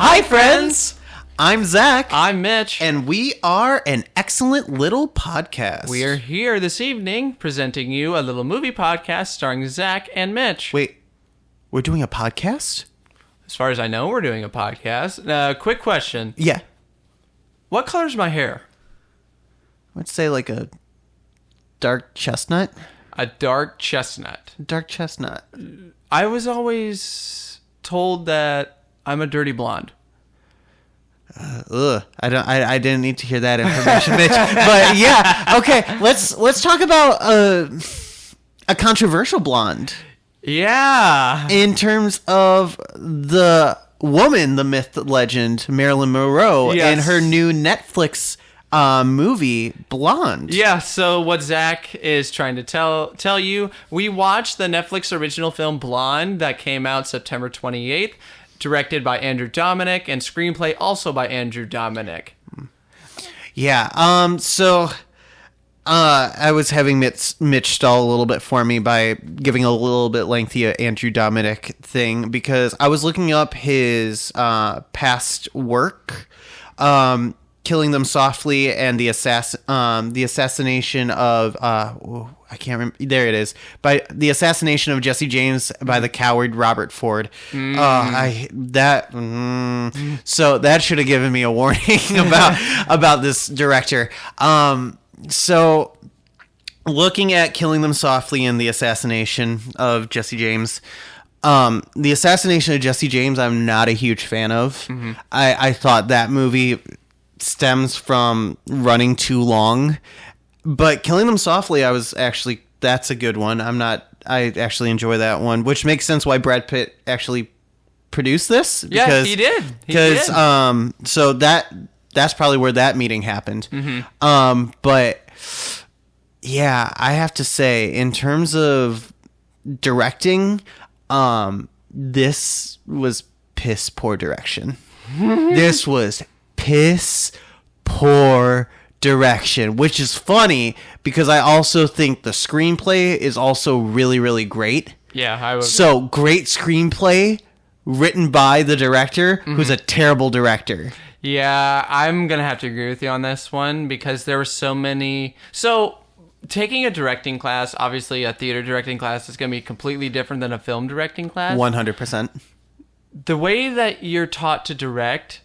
Hi, friends! I'm Zach. I'm Mitch. And we are an excellent little podcast. We are here this evening presenting you a little movie podcast starring Zach and Mitch. Wait, we're doing a podcast? As far as I know, we're doing a podcast. Quick question. Yeah. What color's my hair? I'd say like a dark chestnut. A dark chestnut. Dark chestnut. I was always told that I'm a dirty blonde. I didn't need to hear that information, Mitch. But yeah, okay. Let's talk about a controversial blonde. Yeah. In terms of the woman, the myth, the legend, Marilyn Monroe, Yes. and her new Netflix movie, Blonde. Yeah, so what Zach is trying to tell you, we watched the Netflix original film Blonde that came out September 28th, directed by Andrew Dominik, and screenplay also by Andrew Dominik. Yeah, so I was having Mitch stall a little bit for me by giving a little bit lengthy Andrew Dominik thing, because I was looking up his past work, Killing Them Softly, and the assassination of I can't remember. There it is. By the assassination of Jesse James by the coward Robert Ford. So that should have given me a warning about this director. So looking at Killing Them Softly and the assassination of Jesse James. The assassination of Jesse James, I'm not a huge fan of. Mm-hmm. I thought that movie stems from running too long, but Killing Them Softly, that's a good one. I actually enjoy that one, which makes sense why Brad Pitt actually produced this. Yeah, he did. Because so that's probably where that meeting happened. Mm-hmm. But yeah, I have to say, in terms of directing, this was piss poor direction. This was piss poor direction, which is funny because I also think the screenplay is also really, really great. Yeah, I would. So great screenplay written by the director, who's a terrible director. Yeah, I'm going to have to agree with you on this one because there were so many. So taking a directing class, obviously a theater directing class, is going to be completely different than a film directing class. 100%. The way that you're taught to direct,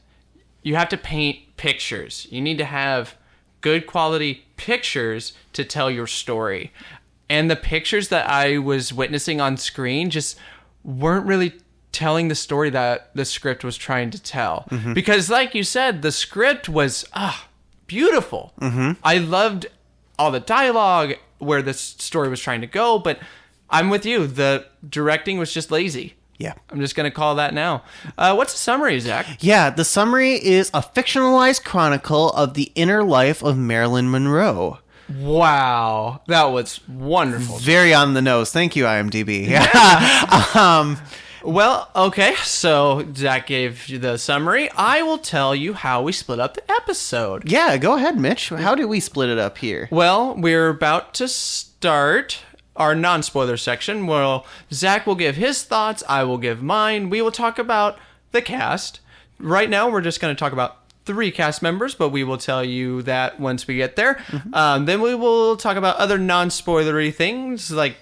you have to paint pictures. You need to have good quality pictures to tell your story. And the pictures that I was witnessing on screen just weren't really telling the story that the script was trying to tell. Mm-hmm. Because like you said, the script was beautiful. Mm-hmm. I loved all the dialogue, where the story was trying to go, but I'm with you. The directing was just lazy. Yeah. I'm just going to call that now. What's the summary, Zach? Yeah, the summary is a fictionalized chronicle of the inner life of Marilyn Monroe. Wow. That was wonderful. Very on the nose. Thank you, IMDb. Yeah. Well, okay, so Zach gave you the summary. I will tell you how we split up the episode. Yeah, go ahead, Mitch. How do we split it up here? Well, we're about to start our non-spoiler section. Well, Zach will give his thoughts, I will give mine. We will talk about the cast. Right now, we're just going to talk about 3 cast members, but we will tell you that once we get there. Mm-hmm. Then we will talk about other non-spoilery things, like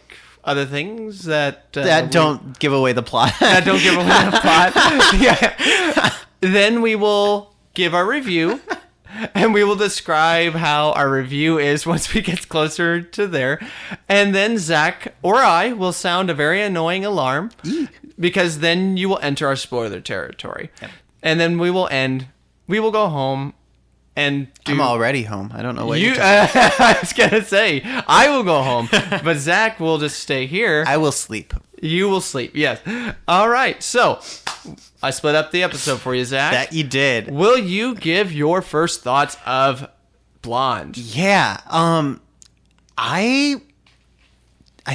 other things that don't give away the plot. That don't give away the plot. Yeah. Then we will give our review. And we will describe how our review is once we get closer to there. And then Zach or I will sound a very annoying alarm because then you will enter our spoiler territory. Yep. And then we will end. We will go home and I'm already home. I don't know what you're talking about. I was going to say, I will go home. But Zach will just stay here. I will sleep. You will sleep, yes. All right, so I split up the episode for you, Zach. That you did. Will you give your first thoughts of Blonde? Yeah. I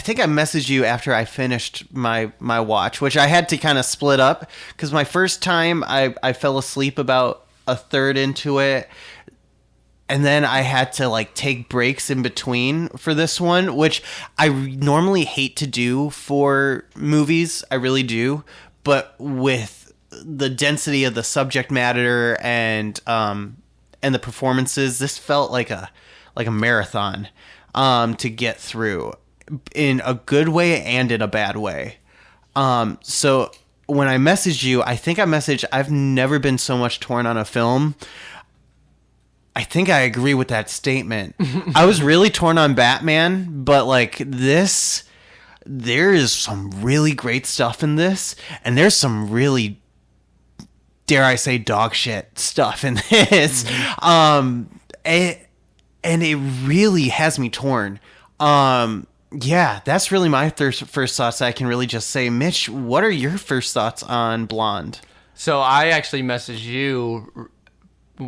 think I messaged you after I finished my watch, which I had to kind of split up because my first time I fell asleep about a third into it. And then I had to like take breaks in between for this one, which I normally hate to do for movies. I really do. But with the density of the subject matter and the performances, this felt like a marathon to get through in a good way and in a bad way. So when I messaged you, I've never been so much torn on a film. I think I agree with that statement. I was really torn on Batman, but like this, there is some really great stuff in this, and there's some really, dare I say, dog shit stuff in this. And it really has me torn. Yeah, that's really my first thoughts. I can really just say, Mitch, what are your first thoughts on Blonde? So I actually messaged you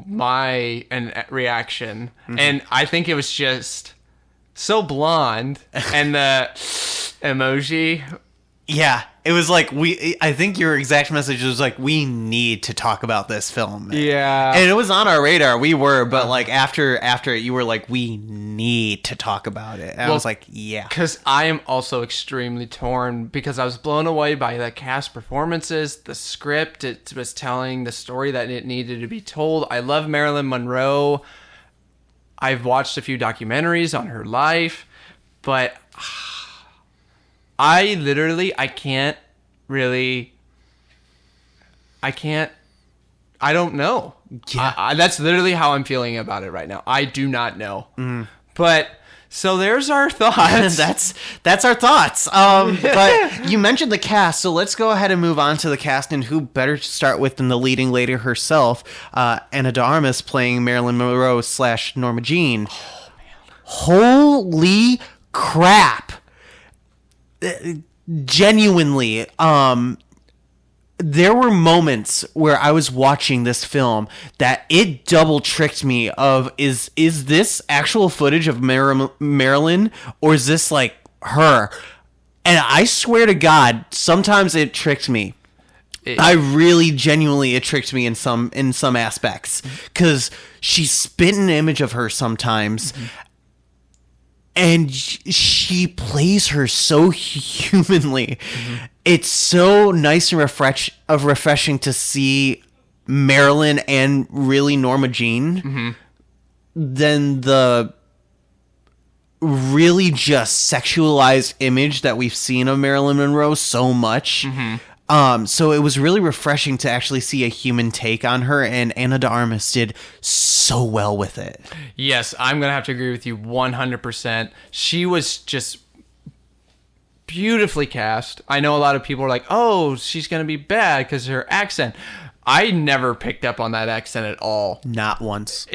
my reaction, and I think it was just so blonde, and the emoji. Yeah, it was like I think your exact message was like, we need to talk about this film. Yeah. And it was on our radar. We were, but like after it, you were like, we need to talk about it. And I was like, yeah. Because I am also extremely torn, because I was blown away by the cast performances, the script. It was telling the story that it needed to be told. I love Marilyn Monroe. I've watched a few documentaries on her life, but I don't know. Yeah. That's literally how I'm feeling about it right now. I do not know. But so there's our thoughts. that's our thoughts. But you mentioned the cast, so let's go ahead and move on to the cast. And who better to start with than the leading lady herself, Ana de Armas playing Marilyn Monroe / Norma Jean. Oh man! Holy crap! Genuinely, there were moments where I was watching this film that it double tricked me of, is this actual footage of Marilyn, or is this like her? And I swear to God, sometimes it tricked me. I really genuinely, it tricked me in some aspects, because she spit an image of her sometimes. And she plays her so humanly. It's so nice and refreshing to see Marilyn and really Norma Jean than the really just sexualized image that we've seen of Marilyn Monroe so much. So it was really refreshing to actually see a human take on her, and Ana de Armas did so well with it. Yes, I'm going to have to agree with you 100%. She was just beautifully cast. I know a lot of people are like, oh, she's going to be bad because of her accent. I never picked up on that accent at all. Not once.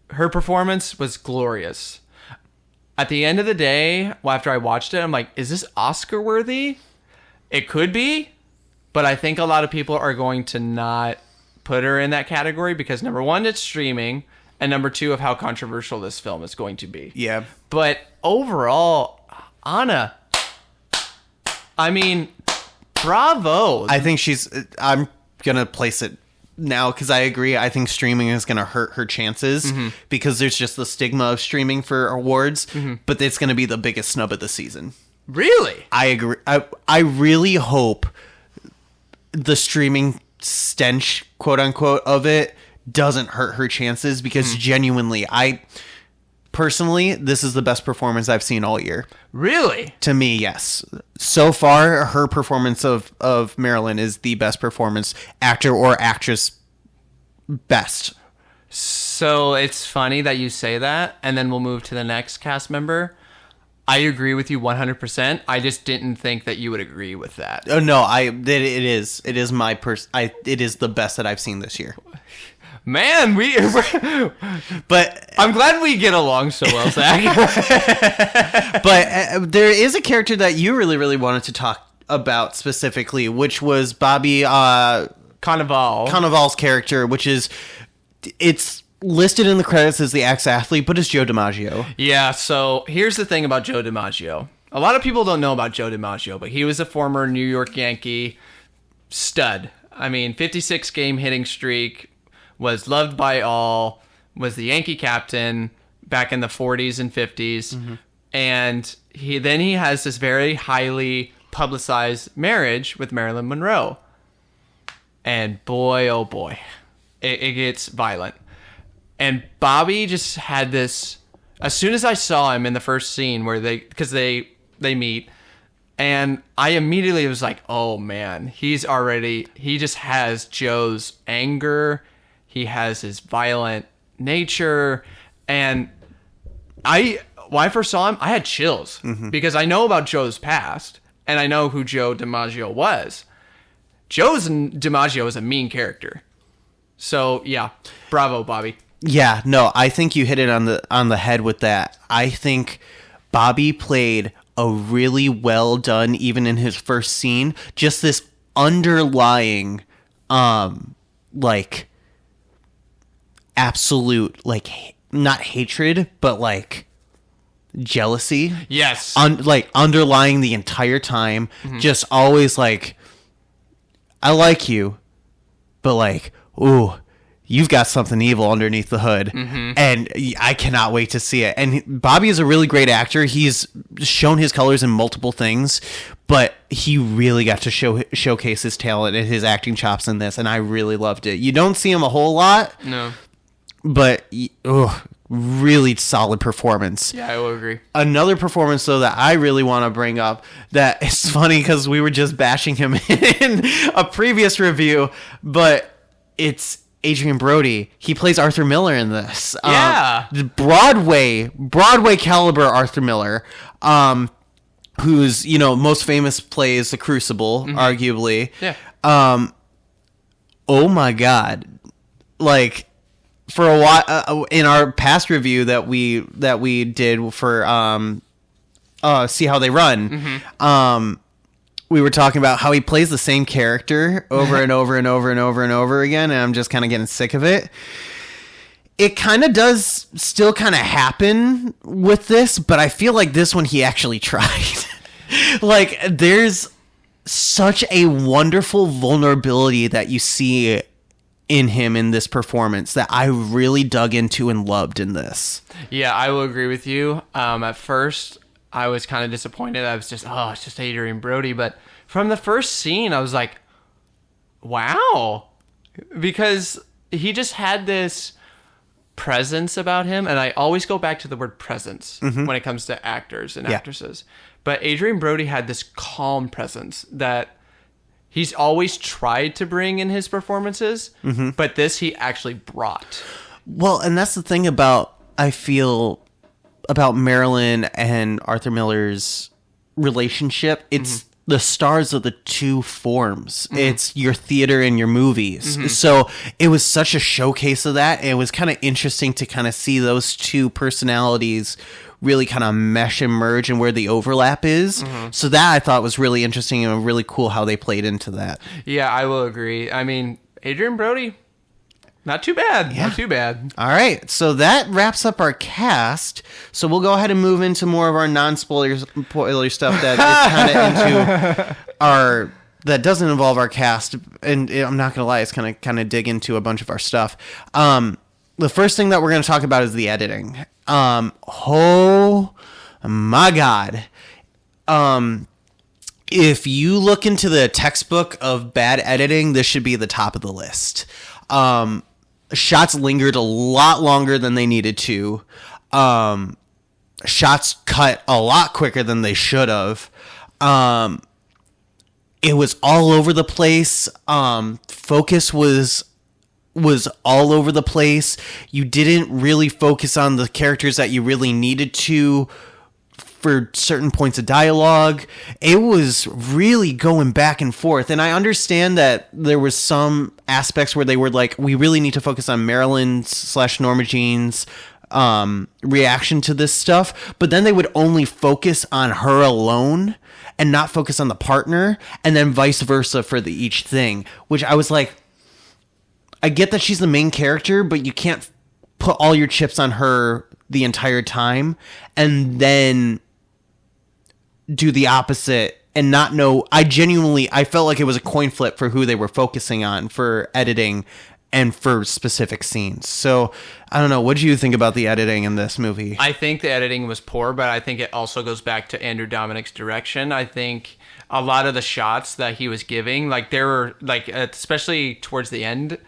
Her performance was glorious. At the end of the day, after I watched it, I'm like, is this Oscar worthy? It could be, but I think a lot of people are going to not put her in that category because, number one, it's streaming, and number two, of how controversial this film is going to be. Yeah. But overall, Anna, I mean, bravo. I think I'm going to place it now because I agree. I think streaming is going to hurt her chances because there's just the stigma of streaming for awards, but it's going to be the biggest snub of the season. Really? I agree. I really hope the streaming stench, quote unquote, of it doesn't hurt her chances, because genuinely, personally, this is the best performance I've seen all year. Really? To me, yes. So far, her performance of Marilyn is the best performance, actor or actress best. So it's funny that you say that, and then we'll move to the next cast member. I agree with you 100%. I just didn't think that you would agree with that. Oh no, it is my it is the best that I've seen this year. Man, but I'm glad we get along so well, Zach. But there is a character that you really, really wanted to talk about specifically, which was Bobby Cannavale's character, which is it's listed in the credits as the ex-athlete, but it's Joe DiMaggio. Yeah, so here's the thing about Joe DiMaggio. A lot of people don't know about Joe DiMaggio, but he was a former New York Yankee stud. I mean, 56-game hitting streak, was loved by all, was the Yankee captain back in the 40s and 50s. And he has this very highly publicized marriage with Marilyn Monroe. and boy, oh boy, it gets violent. And Bobby just had this. As soon as I saw him in the first scene where they meet, and I immediately was like, oh man, he just has Joe's anger, he has his violent nature, and when I first saw him, I had chills because I know about Joe's past and I know who Joe DiMaggio was. Joe DiMaggio is a mean character. So yeah, bravo, Bobby. Yeah, no, I think you hit it on the head with that. I think Bobby played a really well done, even in his first scene, just this underlying, like, absolute, like, not hatred, but like jealousy. Yes. Like underlying the entire time, just always like, I like you, but like, ooh, you've got something evil underneath the hood, and I cannot wait to see it. And Bobby is a really great actor. He's shown his colors in multiple things, but he really got to showcase his talent and his acting chops in this, and I really loved it. You don't see him a whole lot. No. But, really solid performance. Yeah, I will agree. Another performance, though, that I really want to bring up, that is funny because we were just bashing him in a previous review, but it's Adrian Brody. He plays Arthur Miller in this. Yeah. Broadway caliber Arthur Miller, who's, most famous plays The Crucible, arguably. Yeah. Oh my God. Like, for a while, in our past review that we did for See How They Run, we were talking about how he plays the same character over and over and over and over and over again, and I'm just kind of getting sick of it. It kind of does still kind of happen with this, but I feel like this one he actually tried. Like, there's such a wonderful vulnerability that you see in him in this performance that I really dug into and loved in this. Yeah, I will agree with you. At first, I was kind of disappointed. I was just, it's just Adrian Brody. But from the first scene, I was like, wow. Because he just had this presence about him. And I always go back to the word presence when it comes to actors and actresses. But Adrian Brody had this calm presence that he's always tried to bring in his performances, but this he actually brought. Well, and that's the thing about, I feel, about Marilyn and Arthur Miller's relationship. It's the stars of the two forms. It's your theater and your movies. So it was such a showcase of that. It was kind of interesting to kind of see those two personalities really kind of mesh and merge and where the overlap is. So that I thought was really interesting and really cool how they played into that. Yeah, I will agree. I mean, Adrian Brody, not too bad. Yeah. Not too bad. All right. So that wraps up our cast. So we'll go ahead and move into more of our non-spoiler stuff that is kind of into our... that doesn't involve our cast. And I'm not going to lie, it's kind of dig into a bunch of our stuff. The first thing that we're going to talk about is the editing. Oh my God. If you look into the textbook of bad editing, this should be the top of the list. Shots lingered a lot longer than they needed to. Shots cut a lot quicker than they should have. It was all over the place. Focus was all over the place. You didn't really focus on the characters that you really needed to for certain points of dialogue. It was really going back and forth. And I understand that there was some aspects where they were like, we really need to focus on Marilyn's / Norma Jean's reaction to this stuff. But then they would only focus on her alone and not focus on the partner, and then vice versa for each thing, which I was like, I get that she's the main character, but you can't put all your chips on her the entire time and then do the opposite and not know. I felt like it was a coin flip for who they were focusing on for editing, and for specific scenes. So I don't know. What do you think about the editing in this movie? I think the editing was poor, but I think it also goes back to Andrew Dominik's direction. I think a lot of the shots that he was giving, like there were like, especially towards the end,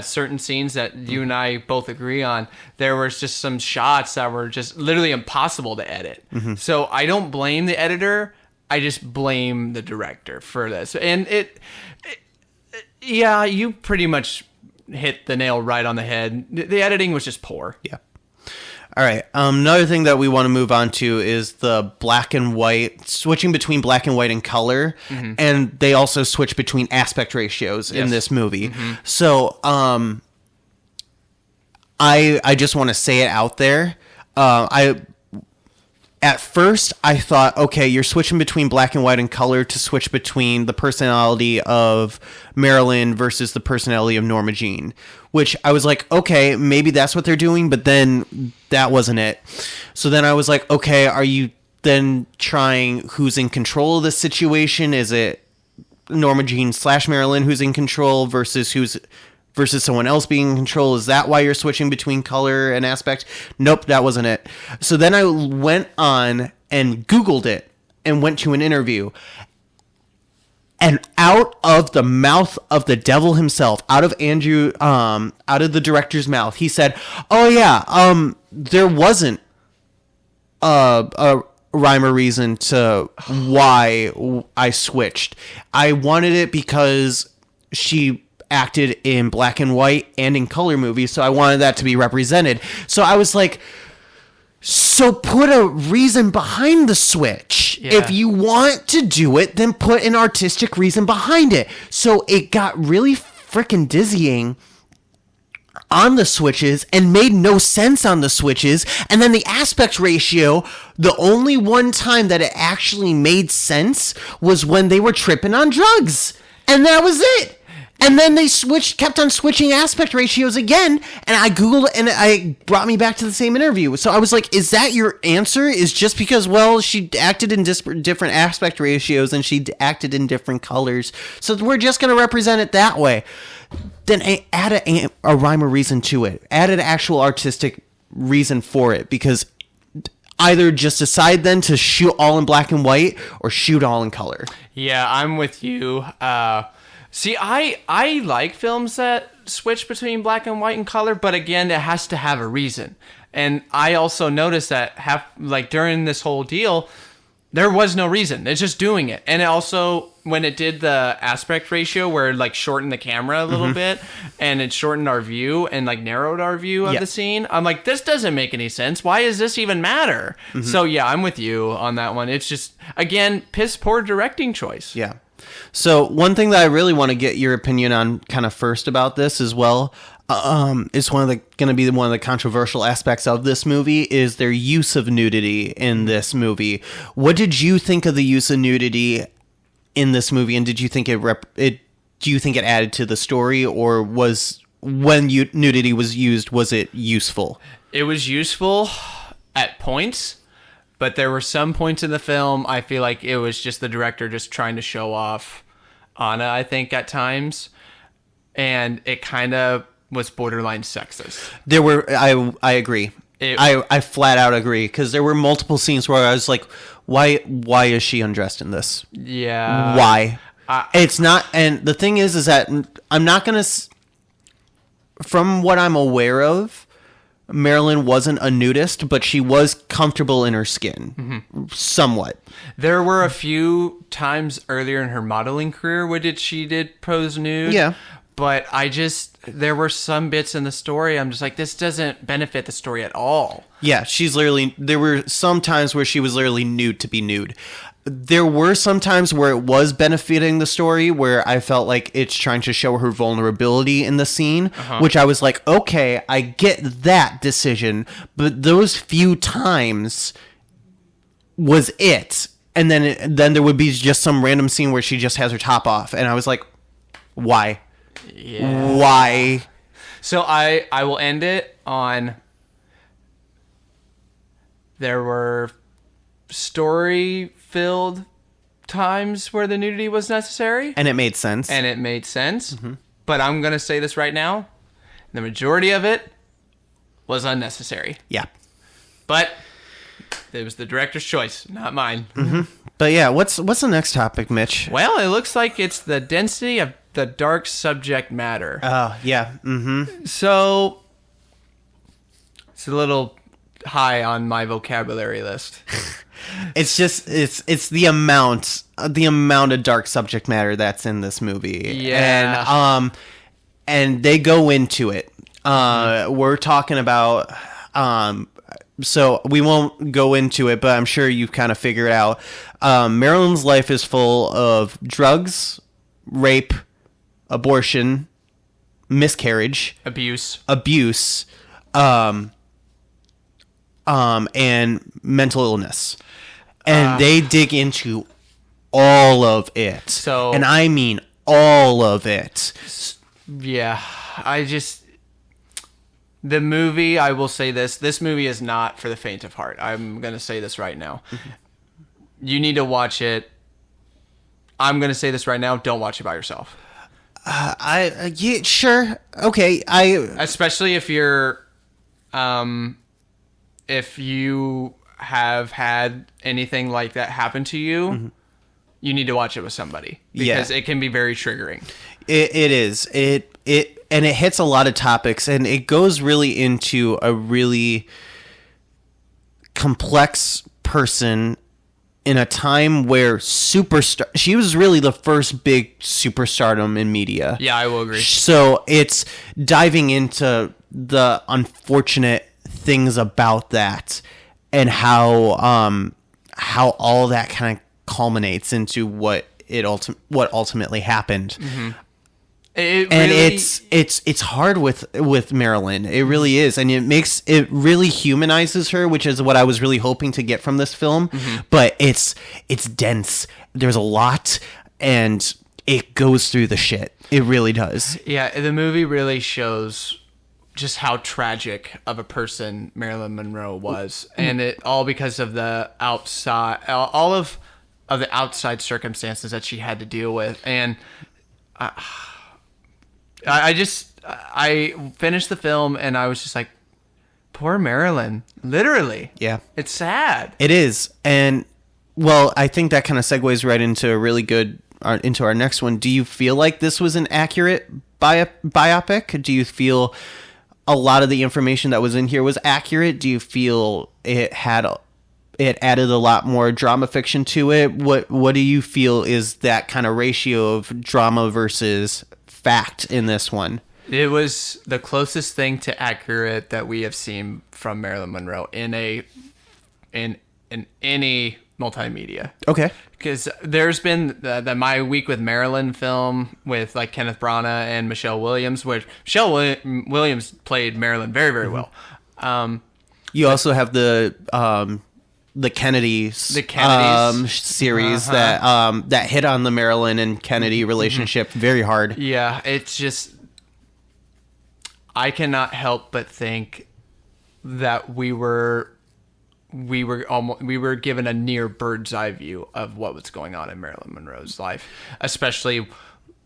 certain scenes that you and I both agree on, there was just some shots that were just literally impossible to edit. So I don't blame the editor. I just blame the director for this. And yeah, you pretty much hit the nail right on the head. The editing was just poor. Yeah. All right. Another thing that we want to move on to is the black and white, switching between black and white and color. And they also switch between aspect ratios in this movie. So I just want to say it out there. At first, I thought, okay, you're switching between black and white and color to switch between the personality of Marilyn versus the personality of Norma Jean, which I was like, okay, maybe that's what they're doing, but then that wasn't it. So then I was like, okay, are you then trying who's in control of the situation? Is it Norma Jean / Marilyn who's in control versus someone else being in control? Is that why you're switching between color and aspect? Nope, that wasn't it. So then I went on and Googled it and went to an interview. And out of the mouth of the devil himself, out of the director's mouth, he said, "Oh yeah, there wasn't a rhyme or reason to why I switched. I wanted it because she acted in black and white and in color movies, so I wanted that to be represented." So I was like, so put a reason behind the switch. Yeah. If you want to do it, then put an artistic reason behind it. So it got really freaking dizzying on the switches and made no sense on the switches. And then the aspect ratio, the only one time that it actually made sense was when they were tripping on drugs. And that was it. And then they kept on switching aspect ratios again, and I Googled it, and it brought me back to the same interview. So I was like, is that your answer? Is just because, well, she acted in different aspect ratios, and she acted in different colors, so we're just going to represent it that way. Then add a rhyme or reason to it. Add an actual artistic reason for it, because either just decide then to shoot all in black and white, or shoot all in color. Yeah, I'm with you. See, I like films that switch between black and white and color, but again, it has to have a reason. And I also noticed that during this whole deal, there was no reason. It's just doing it. And it also, when it did the aspect ratio where it like shortened the camera a little bit and it shortened our view and like narrowed our view of the scene, I'm like, this doesn't make any sense. Why does this even matter? So yeah, I'm with you on that one. It's just, again, piss poor directing choice. Yeah. So one thing that I really want to get your opinion on kind of first about this as well, is going to be one of the controversial aspects of this movie is their use of nudity in this movie. What did you think of the use of nudity in this movie, and did you think do you think it added to the story, or was when nudity was used, was it useful? It was useful at points. But there were some points in the film, I feel like it was just the director just trying to show off Anna, I think, at times. And it kind of was borderline sexist. There were, I agree. I flat out agree, because there were multiple scenes where I was like, why is she undressed in this? Yeah. Why? It's not, and the thing is that I'm not going to, from what I'm aware of, Marilyn wasn't a nudist, but she was comfortable in her skin, somewhat. There were a few times earlier in her modeling career where she did pose nude. Yeah. But there were some bits in the story, I'm just like, this doesn't benefit the story at all. Yeah, there were some times where she was literally nude to be nude. There were some times where it was benefiting the story, where I felt like it's trying to show her vulnerability in the scene, which I was like, okay, I get that decision, but those few times was it. And then there would be just some random scene where she just has her top off, and I was like, why? Yeah. Why? So I will end it on, there were story-filled times where the nudity was necessary. And it made sense. But I'm going to say this right now. The majority of it was unnecessary. Yeah. But it was the director's choice, not mine. Mm-hmm. But yeah, what's the next topic, Mitch? Well, it looks like it's the density of the dark subject matter. Oh, yeah. Mm-hmm. So it's a little high on my vocabulary list. It's just it's the amount of dark subject matter that's in this movie. Yeah. And they go into it. We're talking about so we won't go into it, but I'm sure you've kind of figured out. Marilyn's life is full of drugs, rape, abortion, miscarriage, Abuse, and mental illness. And they dig into all of it. So, and I mean all of it. Yeah, the movie, I will say this movie is not for the faint of heart. I'm going to say this right now. Mm-hmm. You need to watch it. I'm going to say this right now. Don't watch it by yourself. Yeah, sure. Okay. Especially if you're, if you have had anything like that happen to you, mm-hmm. you need to watch it with somebody because it can be very triggering. It is. And it hits a lot of topics, and it goes really into a really complex person in a time where she was really the first big superstardom in media. Yeah, I will agree. So it's diving into the unfortunate things about that and how all that kind of culminates into what ultimately happened. Mm-hmm. It's hard with Marilyn. It really is, and it really humanizes her, which is what I was really hoping to get from this film. Mm-hmm. But it's dense. There's a lot, and it goes through the shit. It really does. Yeah, the movie really shows just how tragic of a person Marilyn Monroe was, and it all because of the outside, all of the outside circumstances that she had to deal with, and. I finished the film and I was just like, poor Marilyn. Literally. Yeah. It's sad. It is. And, well, I think that kind of segues right into into our next one. Do you feel like this was an accurate biopic? Do you feel a lot of the information that was in here was accurate? Do you feel it added a lot more drama fiction to it? What do you feel is that kind of ratio of drama versus fact in this one? It was the closest thing to accurate that we have seen from Marilyn Monroe in any multimedia. Okay. Because there's been the My Week with Marilyn film with like Kenneth Branagh and Michelle Williams, which Michelle Williams played Marilyn very, very well. You also have the Kennedys series that hit on the Marilyn and Kennedy relationship very hard. Yeah, it's just I cannot help but think that we were given a near bird's eye view of what was going on in Marilyn Monroe's life, especially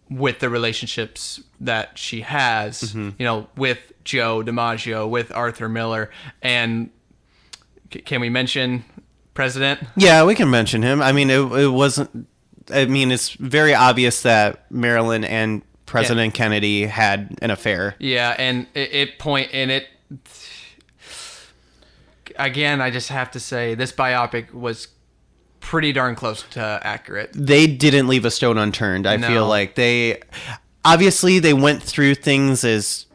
with the relationships that she has, mm-hmm. With Joe DiMaggio, with Arthur Miller, and can we mention President? Yeah, we can mention him. I mean, it wasn't. I mean, it's very obvious that Marilyn and President Kennedy had an affair. Yeah, and again, I just have to say this biopic was pretty darn close to accurate. They didn't leave a stone unturned. I feel like they went through things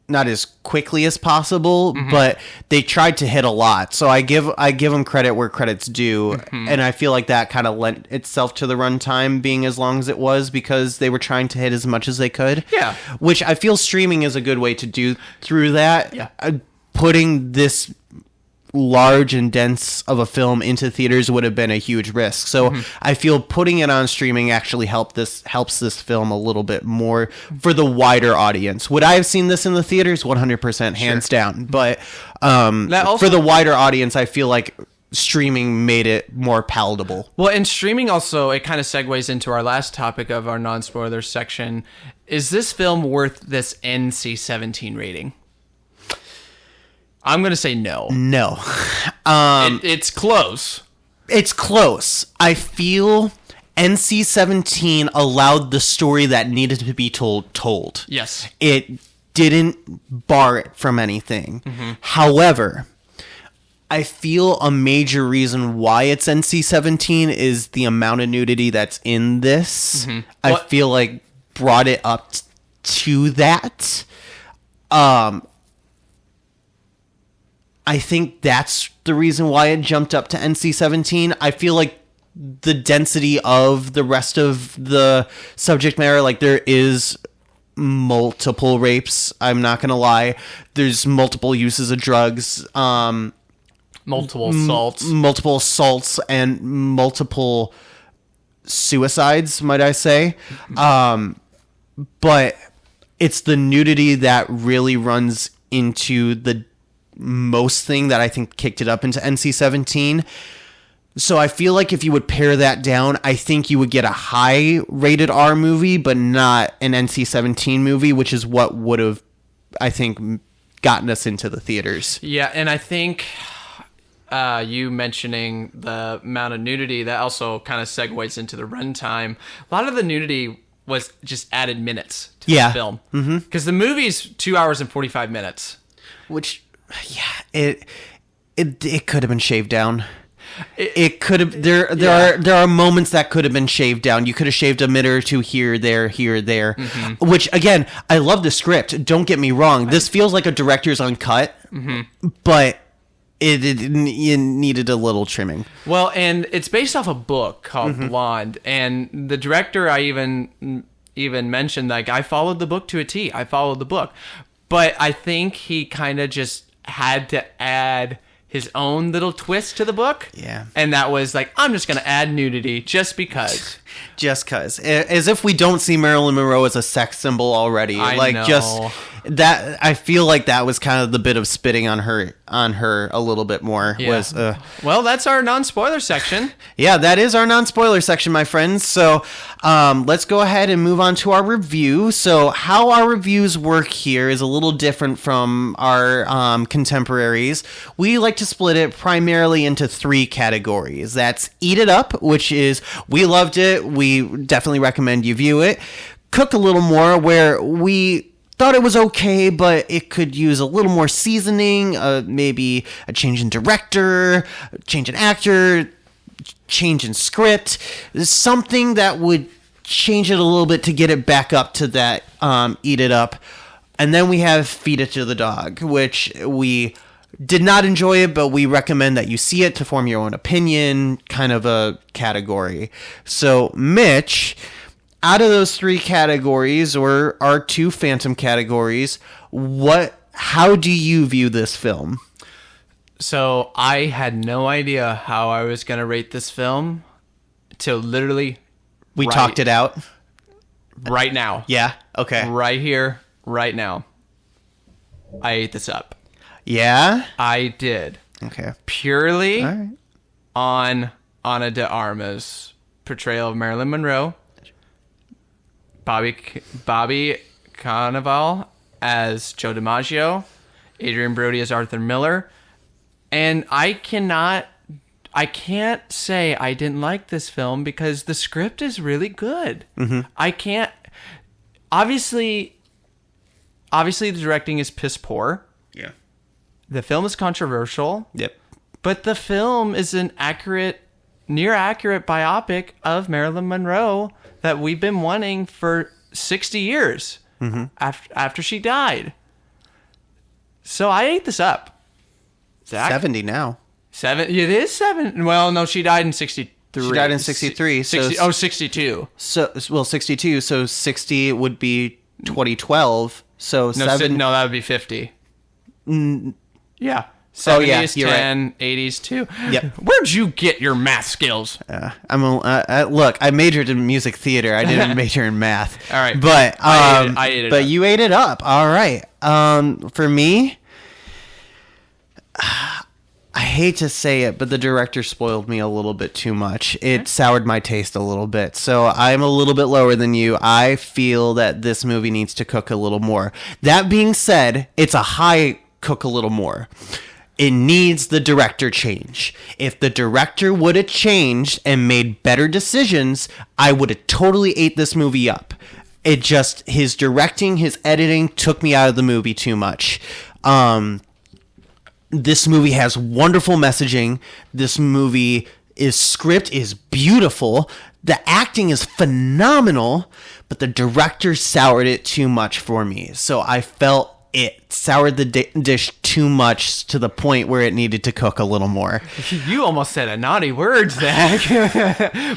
not as quickly as possible, mm-hmm. but they tried to hit a lot. So I give them credit where credit's due, mm-hmm. and I feel like that kind of lent itself to the runtime being as long as it was because they were trying to hit as much as they could. Yeah, which I feel streaming is a good way to do through that. Yeah, putting this large and dense of a film into theaters would have been a huge risk. So mm-hmm. I feel putting it on streaming actually helps this film a little bit more for the wider audience. Would I have seen this in the theaters? 100% hands down. But for the wider audience, I feel like streaming made it more palatable. Well, and streaming also, it kind of segues into our last topic of our non-spoiler section. Is this film worth this NC-17 rating? I'm going to say no. No. It's close. It's close. I feel NC-17 allowed the story that needed to be told. Yes. It didn't bar it from anything. However, I feel a major reason why it's NC-17 is the amount of nudity that's in this. I feel like brought it up to that. I think that's the reason why it jumped up to NC-17. I feel like the density of the rest of the subject matter, like there is multiple rapes. I'm not going to lie. There's multiple uses of drugs. Multiple assaults and multiple suicides, might I say. But it's the nudity that really runs into the most thing that I think kicked it up into NC-17. So I feel like if you would pare that down, I think you would get a high rated R movie, but not an NC-17 movie, which is what would have, I think, gotten us into the theaters. Yeah, and I think you mentioning the amount of nudity, that also kind of segues into the runtime. A lot of the nudity was just added minutes to the film. Because the movie's 2 hours and 45 minutes. Which, yeah, it could have been shaved down. It could have. There are moments that could have been shaved down. You could have shaved a minute or two here, there. Which, again, I love the script. Don't get me wrong. This feels like a director's uncut, but it needed a little trimming. Well, and it's based off a book called Blonde, and the director, I even mentioned, like, I followed the book to a T. I followed the book, but I think he kind of just had to add his own little twist to the book. Yeah. And that was like, I'm just going to add nudity just because. Just because. As if we don't see Marilyn Monroe as a sex symbol already. I know. Just that, I feel like that was kind of the bit of spitting on her a little bit more. Yeah. Well, that's our non-spoiler section. Yeah, that is our non-spoiler section, my friends. So let's go ahead and move on to our review. So how our reviews work here is a little different from our contemporaries. We like to split it primarily into 3 categories. That's Eat It Up, which is we loved it. We definitely recommend you view it. Cook a little more, where we thought it was okay, but it could use a little more seasoning, maybe a change in director, change in actor, change in script, something that would change it a little bit to get it back up to that Eat It Up. And then we have Feed It to the Dog, which we did not enjoy it, but we recommend that you see it to form your own opinion, kind of a category. So, Mitch, out of those 3 categories, or our 2 phantom categories, how do you view this film? So I had no idea how I was going to rate this film till literally we talked it out right now. Yeah. Okay. Right here, right now. I ate this up. Yeah, I did. Okay. Purely All right. on Ana de Armas' portrayal of Marilyn Monroe. Bobby Cannavale as Joe DiMaggio, Adrian Brody as Arthur Miller, and I can't say I didn't like this film because the script is really good. I can't. Obviously, the directing is piss poor. Yeah. The film is controversial. Yep. But the film is an near accurate biopic of Marilyn Monroe that we've been wanting for 60 years after she died. So I ate this up. Zach? 70 now. 7? It is 7. Well, no, she died in 63. She died in 63. 62. So, 62. So 60 would be 2012. So No, 7. no, that would be 50. Yeah. 70s 10, right. 80s 2. Yep. Where'd you get your math skills? Look, I majored in music theater. I didn't major in math. All right. But I ate it but up. you ate it up. All right. For me, I hate to say it, but the director spoiled me a little bit too much. It soured my taste a little bit. So I'm a little bit lower than you. I feel that this movie needs to cook a little more. That being said, it's a high cook a little more. It needs the director change. If the director would have changed and made better decisions, I would have totally ate this movie up. It just, his directing, his editing took me out of the movie too much. This movie has wonderful messaging. This movie script is beautiful. The acting is phenomenal, but the director soured it too much for me. So I felt it soured the dish too much to the point where it needed to cook a little more. You almost said a naughty word, Zach.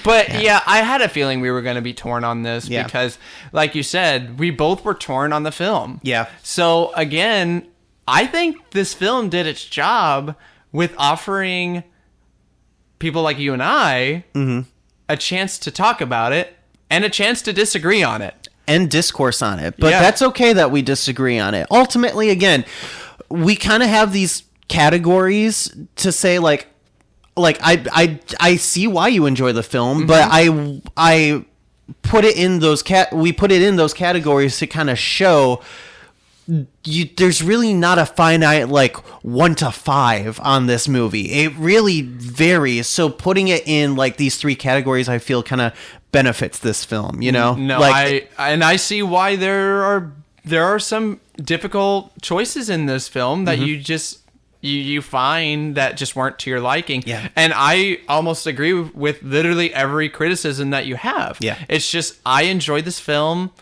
But yeah, I had a feeling we were going to be torn on this because, like you said, we both were torn on the film. Yeah. So again, I think this film did its job with offering people like you and I a chance to talk about it and a chance to disagree on it. And discourse on it. But that's okay that we disagree on it. Ultimately, again, we kind of have these categories to say, like I see why you enjoy the film, but I put it in those we put it in those categories to kind of show there's really not a finite 1 to 5 on this movie. It really varies. So putting it in these 3 categories, I feel kind of benefits this film, you know? No, I see why there are some difficult choices in this film that you just you find that just weren't to your liking. Yeah. And I almost agree with literally every criticism that you have. Yeah. It's just I enjoyed this film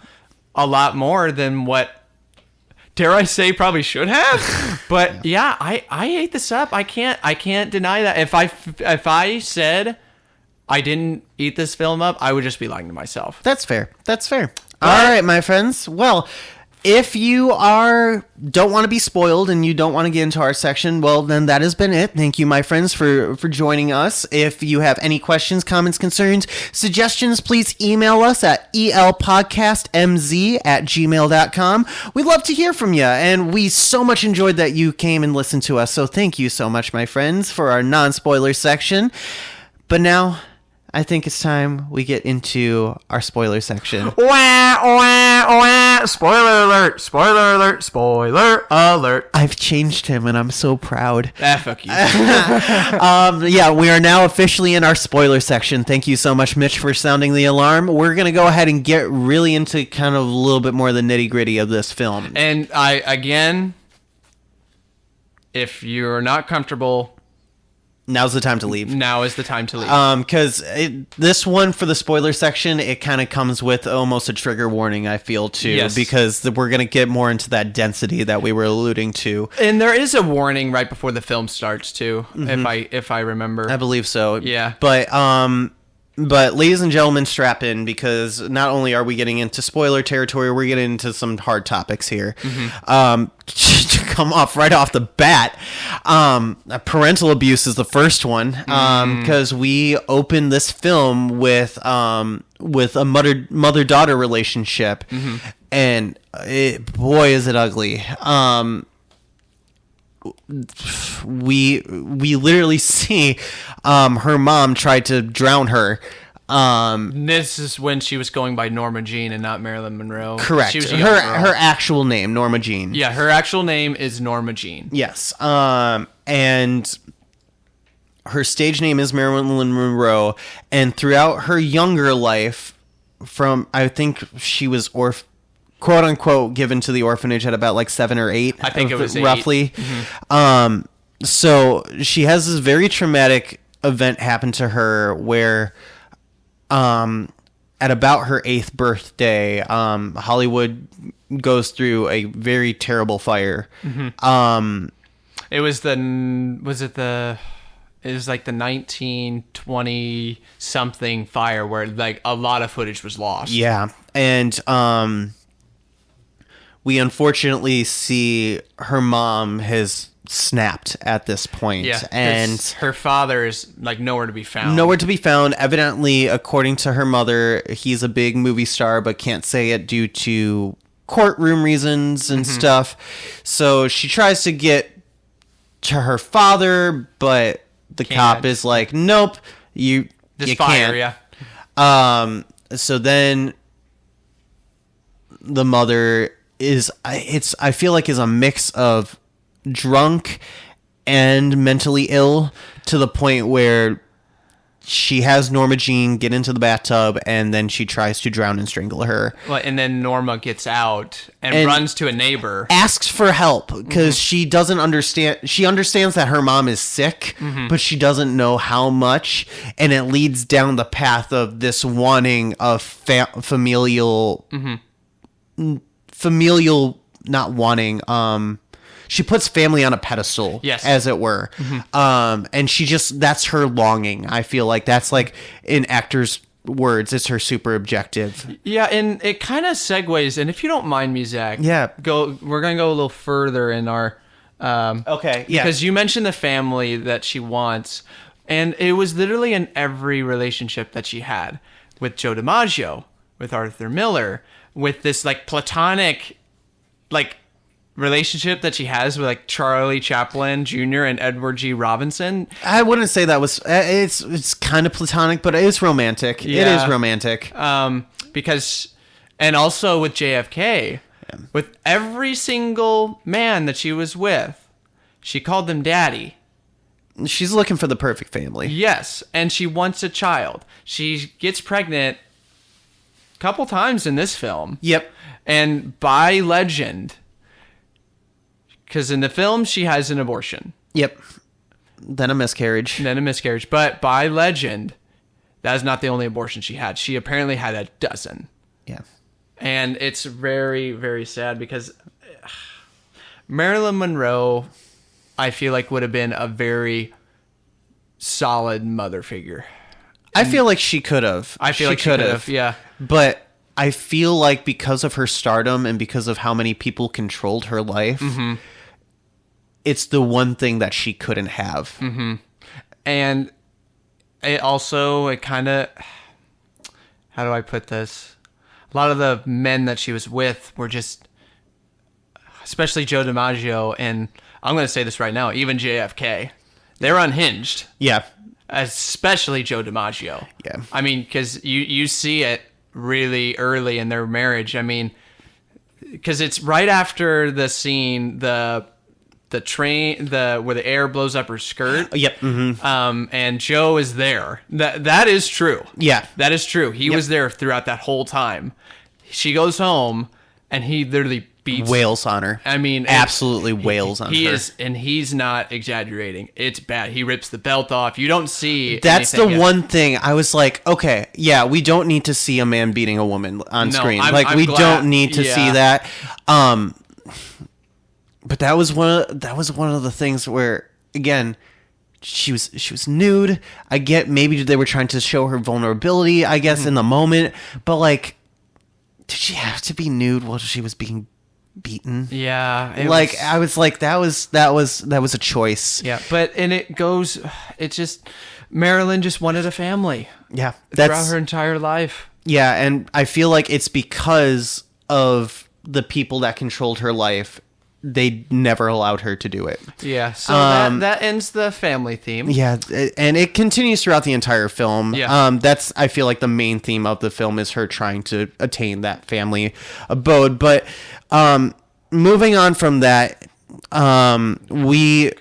a lot more than what, dare I say, probably should have. But yeah, I ate this up. I can't deny that. If I said I didn't eat this film up, I would just be lying to myself. That's fair. All right, my friends. Well, if you don't want to be spoiled and you don't want to get into our section, well, then that has been it. Thank you, my friends, for joining us. If you have any questions, comments, concerns, suggestions, please email us at elpodcastmz@gmail.com. We'd love to hear from you, and we so much enjoyed that you came and listened to us. So thank you so much, my friends, for our non-spoiler section. But now, I think it's time we get into our spoiler section. Wah, wah, wah. Spoiler alert, spoiler alert, spoiler alert. I've changed him, and I'm so proud. Fuck you. Yeah, we are now officially in our spoiler section. Thank you so much, Mitch, for sounding the alarm. We're going to go ahead and get really into kind of a little bit more of the nitty-gritty of this film. And again, if you're not comfortable, now's the time to leave. Now is the time to leave. Because this one, for the spoiler section, it kind of comes with almost a trigger warning, I feel, too. Yes. Because we're going to get more into that density that we were alluding to. And there is a warning right before the film starts, too, if I remember. I believe so. Yeah. But ladies and gentlemen, strap in, because not only are we getting into spoiler territory, we're getting into some hard topics here. To come off right off the bat, parental abuse is the first one, because we open this film with a mother-daughter relationship, and boy, is it ugly. We literally see her mom try to drown her. This is when she was going by Norma Jean and not Marilyn Monroe. Correct. She was a young girl. Her actual name, Norma Jean. Yeah, her actual name is Norma Jean. Yes. And her stage name is Marilyn Monroe. And throughout her younger life, I think she was quote unquote given to the orphanage at about 7 or 8. I think it was 8. Roughly. So she has this very traumatic event happen to her where at about her 8th birthday, Hollywood goes through a very terrible fire. It was the 1920 something fire where a lot of footage was lost. Yeah. And we unfortunately see her mom has snapped at this point. Yeah, and her father is nowhere to be found. Nowhere to be found. Evidently, according to her mother, he's a big movie star, but can't say it due to courtroom reasons and stuff. So she tries to get to her father, but the cop is like, nope, you fire, can't. yeah. So then the mother is, I feel like is a mix of drunk and mentally ill, to the point where she has Norma Jean get into the bathtub, and then she tries to drown and strangle her. Well, and then Norma gets out and runs to a neighbor. Asks for help because she doesn't understand. She understands that her mom is sick, but she doesn't know how much. And it leads down the path of this wanting of familial, not wanting, she puts family on a pedestal, yes, as it were. And she just, that's her longing. I feel like that's like, in actors' words, it's her super objective. Yeah, and it kind of segues, and if you don't mind me, Zach, yeah, we're going to go a little further in our... okay, yeah. Because you mentioned the family that she wants, and it was literally in every relationship that she had. With Joe DiMaggio, with Arthur Miller, with this, like, platonic, like... relationship that she has with like Charlie Chaplin Jr. and Edward G. Robinson. I wouldn't say that was, it's kind of platonic, but it's romantic. Yeah. It is romantic. Because, and also with JFK, with every single man that she was with, she called them daddy. She's looking for the perfect family. Yes, and she wants a child. She gets pregnant a couple times in this film. Yep. And by legend... because in the film, she has an abortion. Yep. Then a miscarriage. But by legend, that is not the only abortion she had. She apparently had a dozen. Yeah. And it's very, very sad because Marilyn Monroe, I feel like, would have been a very solid mother figure. I feel like she could have. I feel like she could have, yeah. But I feel like because of her stardom and because of how many people controlled her life... it's the one thing that she couldn't have. And it also, it kind of, how do I put this? A lot of the men that she was with were just, especially Joe DiMaggio, and I'm going to say this right now, even JFK, they're unhinged. Yeah. Especially Joe DiMaggio. Yeah. I mean, because you see it really early in their marriage. I mean, because it's right after the scene, the train, where the air blows up her skirt. Yep. And Joe is there. That is true. Yeah. That is true. He was there throughout that whole time. She goes home, and he literally wails on her. I mean, absolutely wails on her. And he's not exaggerating. It's bad. He rips the belt off. You don't see. That's the one thing I was like, okay, yeah, we don't need to see a man beating a woman on screen. I'm we glad. Don't need to see that. But that was one of the things where, again, she was nude. I get maybe they were trying to show her vulnerability, I guess, in the moment. But like, did she have to be nude while she was being beaten? Yeah. I was like, that was a choice. Yeah. But it's just, Marilyn just wanted a family. Yeah. Throughout her entire life. Yeah. And I feel like it's because of the people that controlled her life. They never allowed her to do it. Yeah, so that ends the family theme. Yeah, and it continues throughout the entire film. Yeah. That's, I feel like, the main theme of the film is her trying to attain that family abode. But moving on from that, we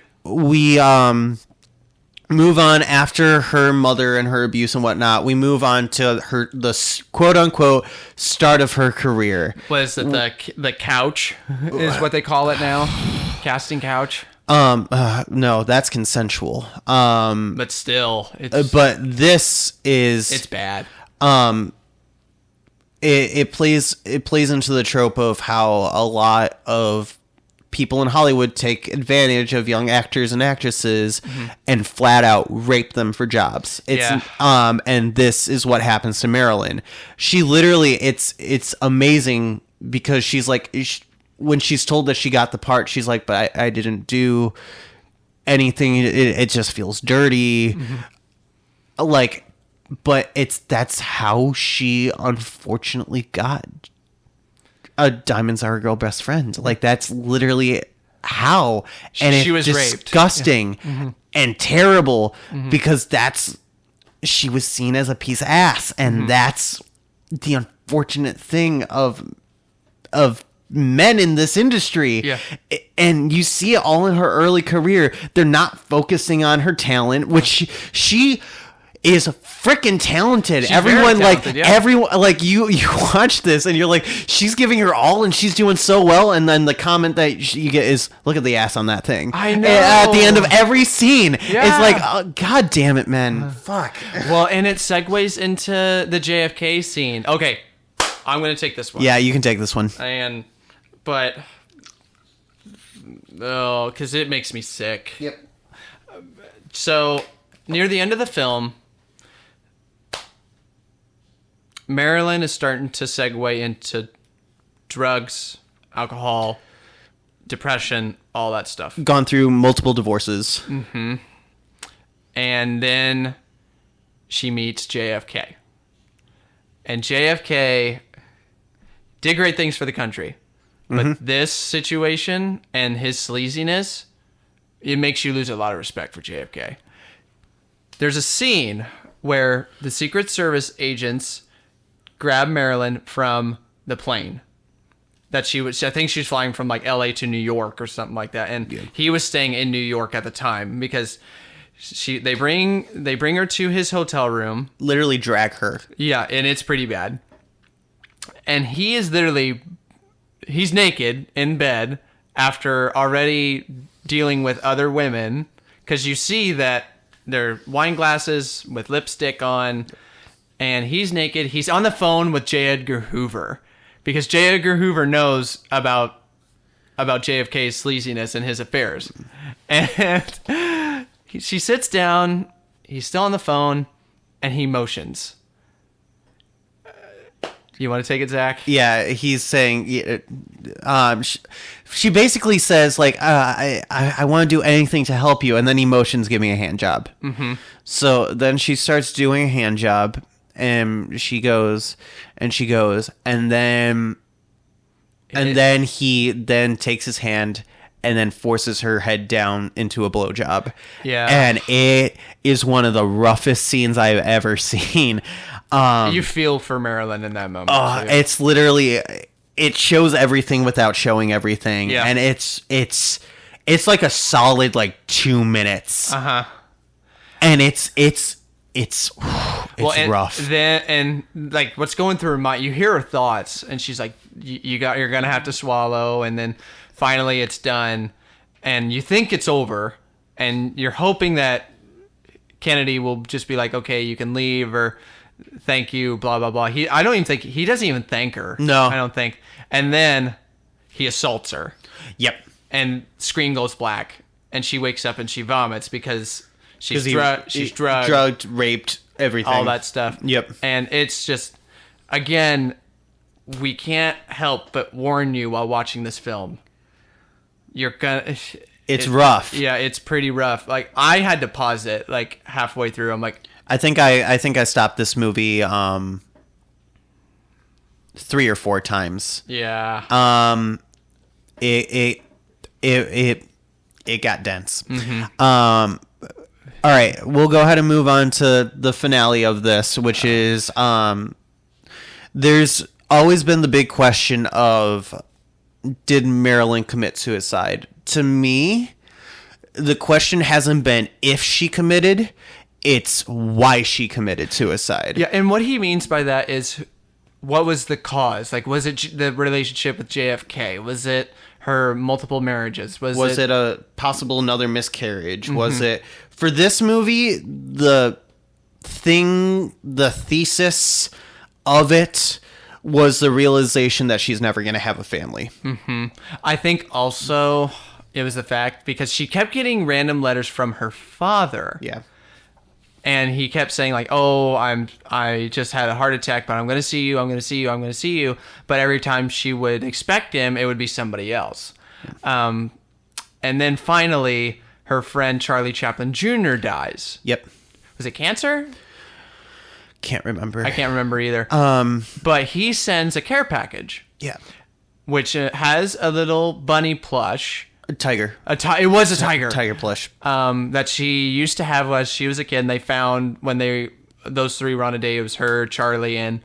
move on after her mother and her abuse and whatnot. We move on to the quote unquote start of her career. What is it? The couch is what they call it now. Casting couch. No, that's consensual. But still, but this is, it's bad. It plays into the trope of how a lot of people in Hollywood take advantage of young actors and actresses and flat out rape them for jobs. And this is what happens to Marilyn. She literally, it's amazing because she's like, when she's told that she got the part, she's like, but I didn't do anything. It just feels dirty. Like, but that's how she unfortunately got a Diamonds Are a Girl best friend. Like, that's literally how? And She was it's raped. disgusting and terrible because she was seen as a piece of ass, and that's the unfortunate thing of men in this industry. Yeah. And you see it all in her early career. They're not focusing on her talent, which she is freaking talented. She's Everyone very talented, yeah. everyone like you watch this and you're like, she's giving her all and she's doing so well, and then the comment that you get is, look at the ass on that thing. I know. At the end of every scene. Yeah. It's like, oh, god damn it, man. Fuck. Well, and it segues into the JFK scene. Okay, I'm going to take this one. Yeah, you can take this one. Because it makes me sick. Yep. So, near the end of the film, Marilyn is starting to segue into drugs, alcohol, depression, all that stuff. Gone through multiple divorces. And then she meets JFK. And JFK did great things for the country. But this situation and his sleaziness, it makes you lose a lot of respect for JFK. There's a scene where the Secret Service agents grab Marilyn from the plane that I think she was flying from like LA to New York or something like that. And he was staying in New York at the time because they bring her to his hotel room. Literally drag her. Yeah, and it's pretty bad. And he's naked in bed after already dealing with other women, because you see that they're wine glasses with lipstick on, and he's naked. He's on the phone with J. Edgar Hoover because J. Edgar Hoover knows about JFK's sleaziness and his affairs. And she sits down, he's still on the phone, and he motions. You want to take it, Zach? Yeah, he's saying, she basically says, like, I want to do anything to help you, and then he motions, give me a hand job. So then she starts doing a hand job, and she goes, and then he then takes his hand and then forces her head down into a blowjob. Yeah. And it is one of the roughest scenes I've ever seen. You feel for Marilyn in that moment. Too. It's literally, it shows everything without showing everything. Yeah. And it's like a solid like 2 minutes. And it's rough. Then like what's going through her mind, you hear her thoughts, and she's like, you're gonna have to swallow, and then finally it's done, and you think it's over, and you're hoping that Kennedy will just be like, okay, you can leave, or thank you, blah blah blah. He doesn't even thank her. No, I don't think. And then he assaults her. Yep. And screen goes black, and she wakes up and she vomits because she's drugged, raped, everything, all that stuff. Yep. And it's just, again, we can't help but warn you while watching this film. It's rough. Yeah, it's pretty rough. Like, I had to pause it like halfway through. I'm like, I think I stopped this movie 3 or 4 times. Yeah. It got dense. All right, we'll go ahead and move on to the finale of this, which is there's always been the big question of, did Marilyn commit suicide? To me, the question hasn't been if she committed, it's why she committed suicide. Yeah, and what he means by that is, what was the cause? Like, was it the relationship with JFK? Was it her multiple marriages? Was it a possible another miscarriage? Was it, for this movie, the thesis of it was the realization that she's never going to have a family. I think also it was the fact because she kept getting random letters from her father. Yeah. And he kept saying like, "Oh, I just had a heart attack, but I'm going to see you. I'm going to see you. I'm going to see you." But every time she would expect him, it would be somebody else. And then finally, her friend Charlie Chaplin Jr. dies. Yep. Was it cancer? Can't remember. I can't remember either. But he sends a care package. Yeah. Which has a little bunny plush Tiger. It was a tiger. Tiger plush. That she used to have as she was a kid. And they found when those three were on a date. It was her, Charlie, and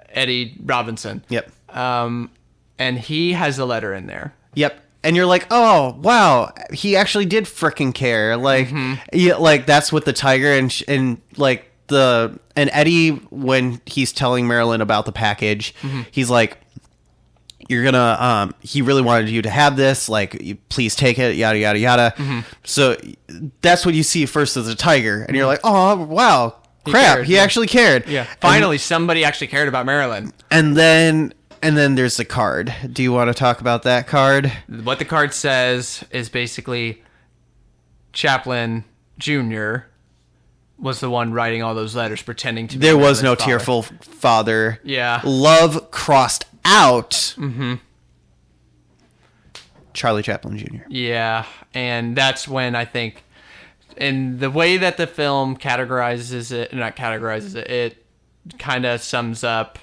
Eddie Robinson. Yep. And he has a letter in there. Yep. And you're like, oh wow, he actually did frickin' care. Like, yeah, like that's with the tiger and like and Eddie, when he's telling Marilyn about the package, he's like, you're gonna he really wanted you to have this, like, please take it, yada yada yada. So that's what you see first as a tiger, and you're like, oh wow, crap, he actually cared. Yeah, finally somebody actually cared about Marilyn. And then there's the card. Do you want to talk about that card? What the card says is basically Chaplin Jr. was the one writing all those letters, pretending to be There was Marilyn's no father. tearful father. Yeah. Love crossed out. Charlie Chaplin Jr. Yeah, and that's when I think, and the way that the film it kind of sums up,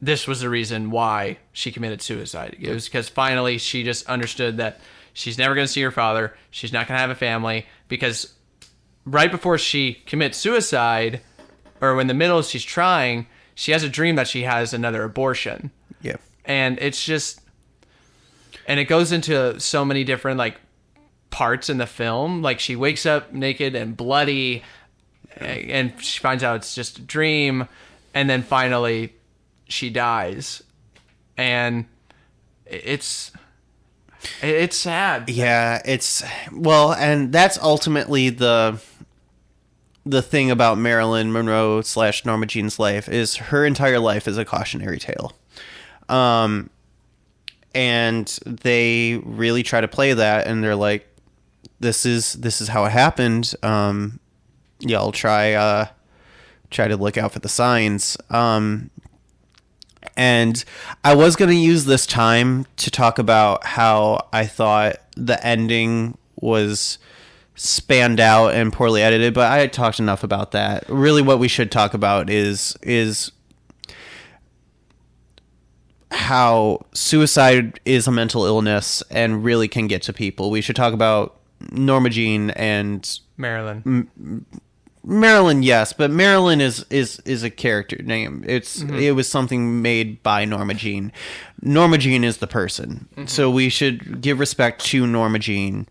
this was the reason why she committed suicide. It was because finally she just understood that she's never going to see her father. She's not going to have a family, because right before she commits suicide, or in the middle she's trying, she has a dream that she has another abortion. Yeah. And it's just, and it goes into so many different like parts in the film. Like she wakes up naked and bloody, and she finds out it's just a dream, and then finally she dies, and it's sad. Yeah, and that's ultimately the thing about Marilyn Monroe / Norma Jean's life, is her entire life is a cautionary tale. And they really try to play that, and they're like, this is how it happened. Y'all try to look out for the signs. And I was going to use this time to talk about how I thought the ending was spanned out and poorly edited, but I had talked enough about that. Really what we should talk about is how suicide is a mental illness and really can get to people. We should talk about Norma Jean and Marilyn, yes, but Marilyn is a character name. It was something made by Norma Jean. Norma Jean is the person. So we should give respect to Norma Jean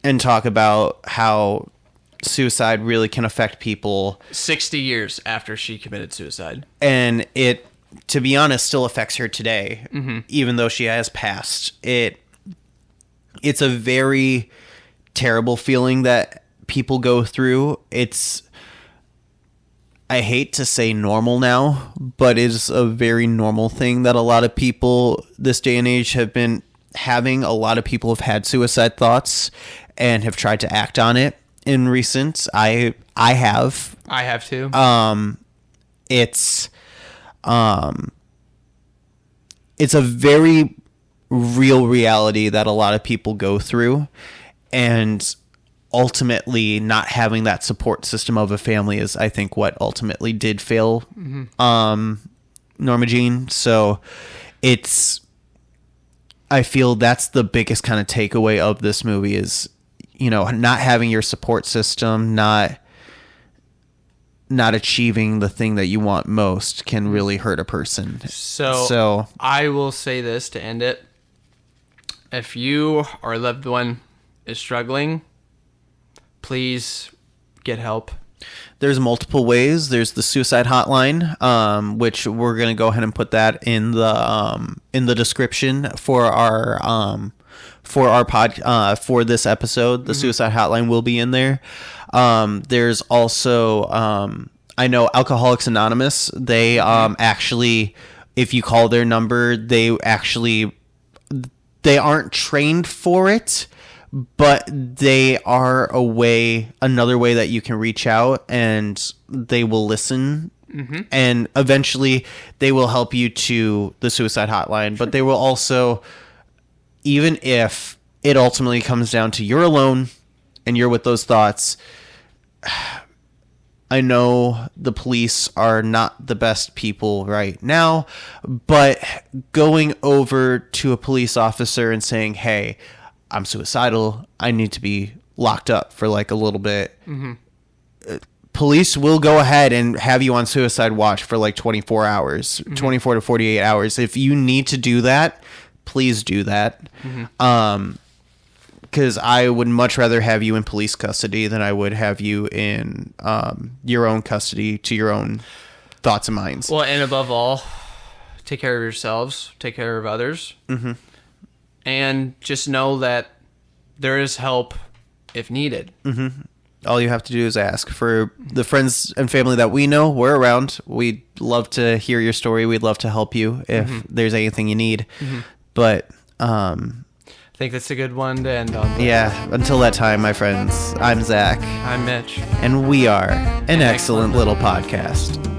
and talk about how suicide really can affect people 60 years after she committed suicide. And it, to be honest, still affects her today, even though she has passed. It's a very terrible feeling that people go through. I hate to say normal now, but it's a very normal thing that a lot of people this day and age have been having. A lot of people have had suicide thoughts and have tried to act on it in recent. I have too. It's a very real reality that a lot of people go through, and ultimately not having that support system of a family is, I think, what ultimately did fail Norma Jean. So I feel that's the biggest kind of takeaway of this movie is, not having your support system, not achieving the thing that you want most can really hurt a person. So I will say this to end it. If you or a loved one is struggling, please get help. There's multiple ways. There's the Suicide Hotline, which we're going to go ahead and put that in the description for our for this episode. The Suicide Hotline will be in there. There's also I know Alcoholics Anonymous. They actually, if you call their number, they aren't trained for it, but they are another way that you can reach out, and they will listen. And eventually they will help you to the Suicide Hotline, but they will also, even if it ultimately comes down to you're alone and you're with those thoughts, I know the police are not the best people right now, but going over to a police officer and saying, hey, I'm suicidal, I need to be locked up for like a little bit. Police will go ahead and have you on suicide watch for like 24 hours, 24 to 48 hours. If you need to do that, please do that. Because I would much rather have you in police custody than I would have you in your own custody to your own thoughts and minds. Well, and above all, take care of yourselves, take care of others, and just know that there is help if needed. All you have to do is ask. For the friends and family that we know, we're around. We'd love to hear your story. We'd love to help you if there's anything you need. But I think that's a good one to end on. yeah, until that time, my friends, I'm Zach. I'm Mitch. And we are an excellent little podcast.